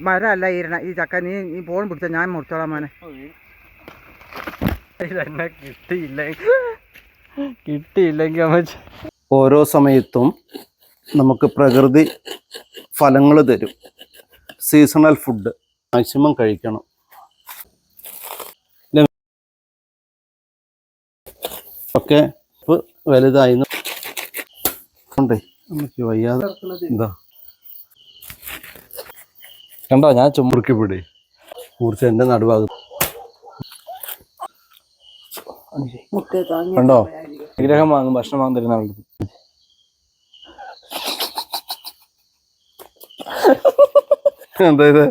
മരമല്ല ഈരണ ഈ ചക്ക നീ ഫോൺ പിടിച്ച ഞാൻ മുറിച്ചോളാം മോനെ. കിട്ടിയില്ലെങ്കിൽ ഓരോ സമയത്തും നമുക്ക് പ്രകൃതി ഫലങ്ങൾ തരും. സീസണൽ ഫുഡ് മാക്സിമം കഴിക്കണം. ഒക്കെ വലുതായി നമുക്ക് വയ്യാതെ എന്താ കണ്ടോ, ഞാൻ ചുമറുക്കി പിടി കുറിച്ച് എൻ്റെ നടുഭാഗം കണ്ടോ. വിഗ്രഹം വാങ്ങും, ഭക്ഷണം വാങ്ങി തരുന്ന ആളുകൾ. എന്താ ഇത്?